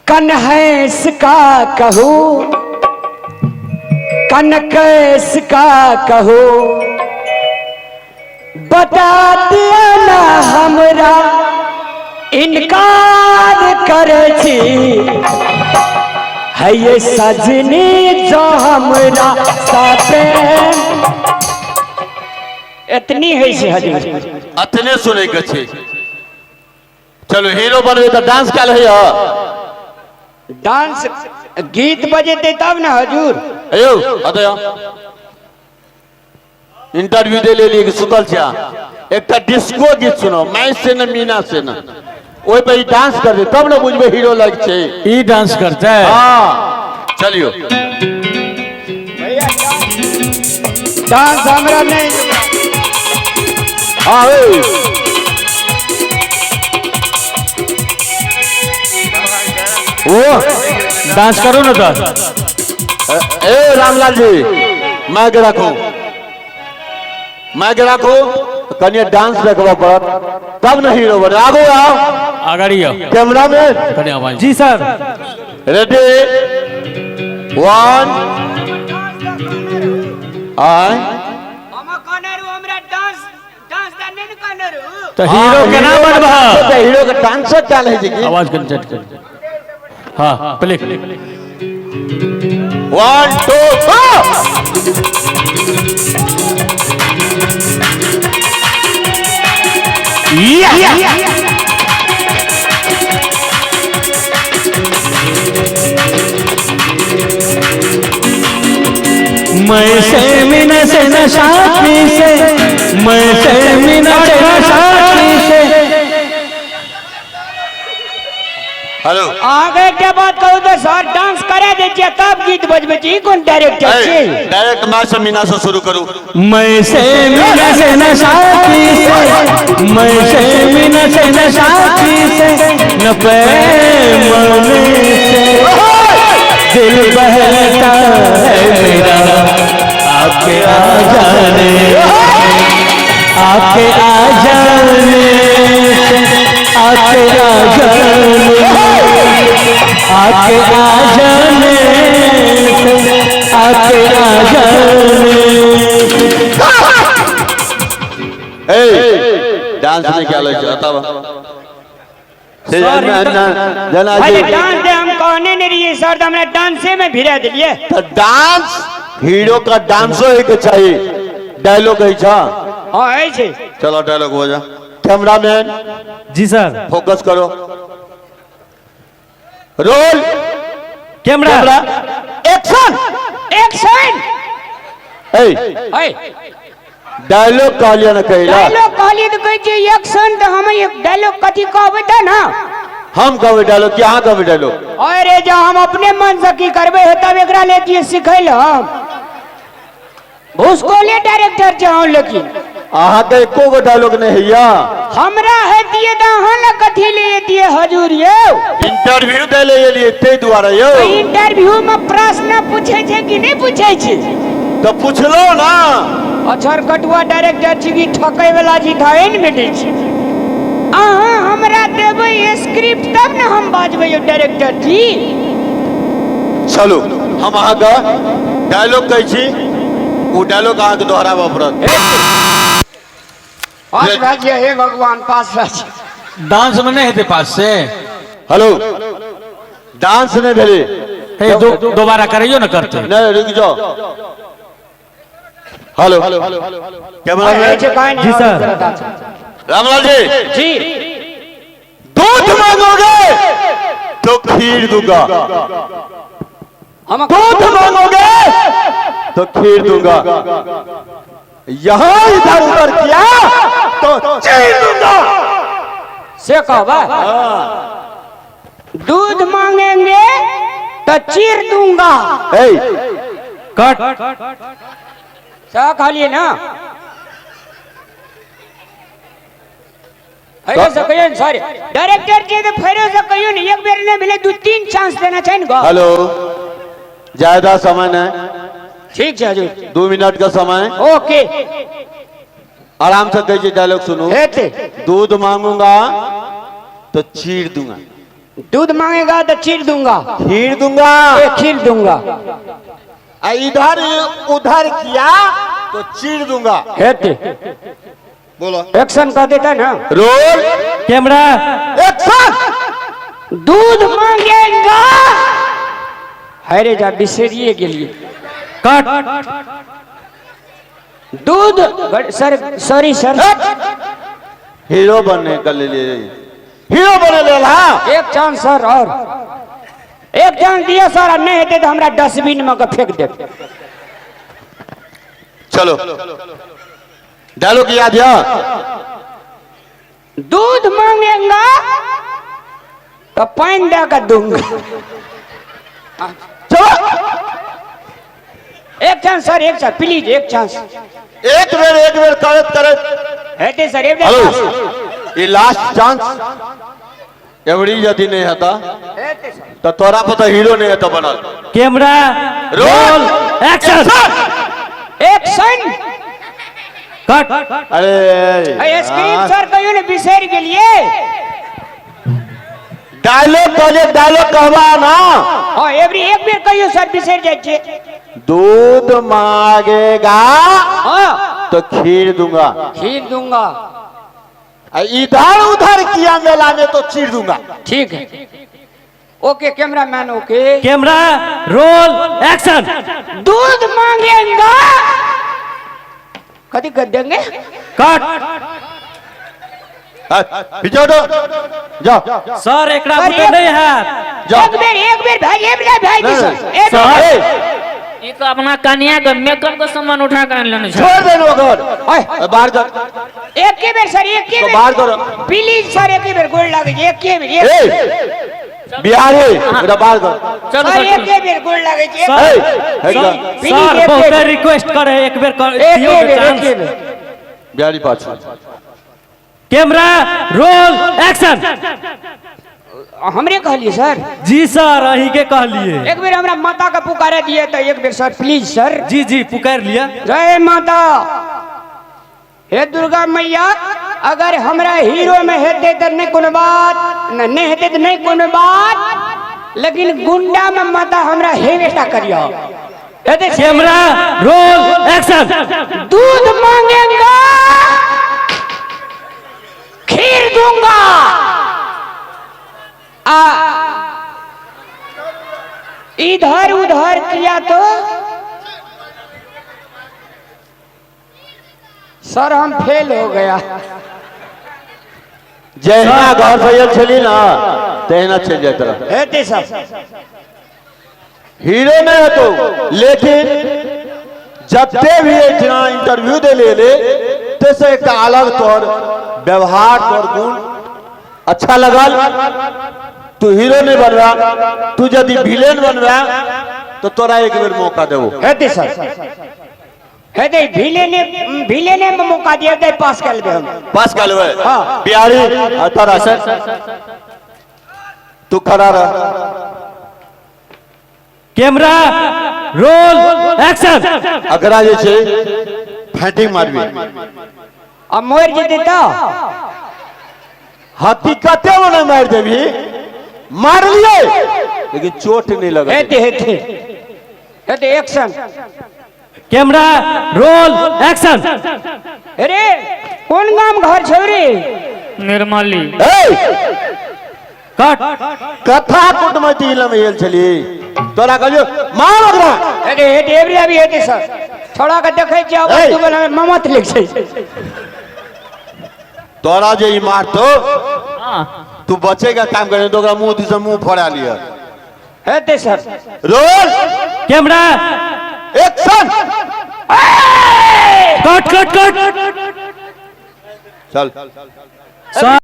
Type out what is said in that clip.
कन्हैस का कहूँ कनकैस का कहूँ बता दिया ना हमरा इनकार करे छी है ये सजनी जो हमरा साथे इतनी है से हजूर अतने सुने के छे। चलो हीरो बनवे तो डांस क्या है डांस गीत बजेते तब ना हजूर। अयो अतया इंटरव्यू दे ले लिए सुतल छा एक डिस्को गीत सुनो मैं से न मीना से न ओए पे डांस कर दे तब ना बुझबे हीरो लाग छे। ई डांस करता है। हां चलियो भैया डांस हमरा नहीं। हां ए वो डांस करो ना तो ए रामलाल जी मैं के रखो कनिया डांस देखबा पड़त तब न हीरो बने। आगो आओ आगाड़ी आओ कैमरा में। जी सर रेडी 1 आई तो हीरो के नाम बनबा तो हीरो का डांस चाल है जी आवाज कर चट कर। हाँ प्ले 1 2 मैं से मीना से नशाती से मैं से मीना से नशाती से। हेलो आगे क्या बात करूँ तो सर डांस करे दीजिए तब गीत बजबे जी कौन डायरेक्टर छे। डायरेक्ट मैं से मीना से शुरू करूं। मैं से मीना से नशाती से मैं से मीना से नशाती से न पे मने से दिल बहलता है मेरा आपके आ जाने आपके आ जाने आपके आ जाने आपके आ जाने आपके आ जाने। ए डांस में क्या लग जाता जना अरे जी डांस दे हम कहने नहीं रहिए सर तो हमने डांसे में भिड़ा दिलिए। तो डांस हीरो का डांसो एक चाहिए डायलॉग है छा। हाँ ऐसे चलो डायलॉग हो जा। कैमरामैन जी सर फोकस करो रोल कैमरा एक्शन एक्शन। ए डायलॉग कहलिया न कहला डायलॉग कहलिए तो कह जे एक्शन तो हम एक डायलॉग कथी कहबे त ना हम कहबे डायलॉग क्या कहबे डायलॉग। अरे जो हम अपने मन से की करबे है तब एकरा लेके सिखैल हम भूसकोले डायरेक्टर चाहूं लेकिन आहा के एको गो डायलॉग नहीं हैया हमरा है दिए त हां ल कथी ले दिए हजूर यो। इंटरव्यू दे ले लिए ते द्वारा यो इंटरव्यू में प्रश्न पूछे छे कि नहीं पूछे छे तो पूछलो ना। अछर कटुआ डायरेक्टर छी की ठकै वाला जी थाए न मिटे छी। अहाँ हमरा देबै स्क्रिप्ट तब न हम बाजबै यो डायरेक्टर जी। चलो हम आहा का डायलॉग कहै छी वो डायलॉग आहा के दोहराबा पड़त। पास राज्य हे भगवान पास राज्य डांस में नहीं हेते पास से। हेलो डांस नहीं भेले हे दोबारा करियो ना करते नहीं रुक जाओ। हेलो कैमरामैन जी सर रामलाल जी जी दूध मांगोगे तो खीर दूंगा हम दूध मांगोगे तो खीर दूंगा यहाँ इधर उधर किया तो चीर दूंगा से कहबा दूध मांगेंगे तो चीर दूंगा। ए कट क्या खालिए ना फेरो से कहियो न सर डायरेक्टर जी तो फेरो से कहियो न एक बेर ने मिले दो तीन चांस देना चाहिए ना। हेलो ज्यादा समय नहीं ठीक है हजूर 2 मिनट का समय ओके आराम से कहिए डायलॉग सुनो। हेते दूध मांगूंगा तो चीर दूंगा दूध मांगेगा तो चीर दूंगा, खीर दूंगा। खीर दूंगा। इधर उधर किया तो चीर दूंगा। हेते बोलो एक्शन कर देता ना। Roll camera action. दूध मांगेगा, हरे जा बिसरिए के लिए कट दूध सर, सॉरी सर, हीरो बनने का ले लिए, हीरो बने ले हाँ। एक चांस सर, और एक चांस दिया सर, नहीं हेते तो हमरा डस्टबिन में के फेंक दे। चलो डायलॉग याद है। दूध मांगेगा तो पानी दे कर दूंगा। चलो एक चांस सर, एक चांस प्लीज, एक चांस। एक बेर करत करत हेते सर, एक हेलो चांस। ये लास्ट चांस एवरी यदि नहीं हता हेते सर, तो तोरा पता हीरो नहीं हता बनल। Camera roll action action. Cut अरे स्क्रीन सर कहियो ने बिसर के लिए। डायलॉग डायलॉग कहवा ना। हां एवरी एक बेर कहियो सर, बिसर जाय छे। दूध मांगेगा हां तो खीर दूंगा, खीर दूंगा। इधर उधर किया मेला में तो चीर दूंगा। ठीक है, okay cameraman, okay. Camera roll action दूध मांगेगा, कदी कर देंगे। कट पीछे जाओ सर एकरा सर, बुते नहीं है। जाओ। एक बेर भाई, एक बेर भाई दी सर, एक सर। बेर। ये तो अपना कन्या का मेकअप का सामान उठा कर लेने छे। छोड़ दे लोग ओए बाहर जा। एक के बेर सर, एक के तो बेर बाहर करो। प्लीज सर, एक के बेर गोल लागे, एक के बेर, एक ए बिहारी बेटा बाहर कर। चलो सर, एक सर के बेर गोल लागे छे। सर प्लीज, सर एक बहुत बेर। रिक्वेस्ट करे एक बेर कर एक दियो के बेर, एक चांस। के बेर। बिहारी पाछू कैमरा रोल एक्शन हमरे कहलिए सर, जी सर अही के कहलिए। एक बेर हमरा माता का पुकारे दिए तो एक बेर सर प्लीज सर। जी जी पुकार लिया। जय माता, हे दुर्गा मैया, अगर हमरा हीरो में हेते तो नहीं कोनो बात, नहीं हेते तो नहीं कोनो बात, लेकिन गुंडा में माता हमरा हेवेटा करियो। हेते से कैमरा रोल एक्शन दूध मांगेगा, खीर दूंगा। इधर उधर किया तो सर हम फेल हो गया। जहिना घर फैल छली ना तहिना चल जाए तरह। हेते सब हीरो में है तो, लेकिन जबते भी इतना इंटरव्यू दे ले तैसे एक अलग तौर व्यवहार तौर गुण अच्छा लगल। तू हीरो नहीं बन रहा, तू यदि विलेन बन रहा तो तोरा एक बेर मौका देवो। हेते सर, हेते भिले ने मौका दिया दे, पास कर लेबे हम। पास कर लेवे। हाँ। बिहारी तारा सर तू खड़ा रह। कैमरा रोल एक्शन अगरा जे छे फाइटिंग मारबी, अब मोर जेते तो हकीकते में नहीं मार देवी, मार लिए लेकिन चोट नहीं लगा। हेते हेते हेते एक्शन। कैमरा रोल एक्शन अरे कौन गांव घर छोरी? निर्मली कट कथा कुटमती इलम येल छली तोरा कहलियो मार ओकरा। हेते हेते एवरी अभी हेते सर, थोड़ा के देखे जाओ ए! तू बना ममत लिख छै। तोरा जे ई मारतो हाँ तू बचेगा काम करे तो ओकरा मुंह से मुंह फोड़ा लिया। हेते sir, roll camera action. Cut cut cut चल सर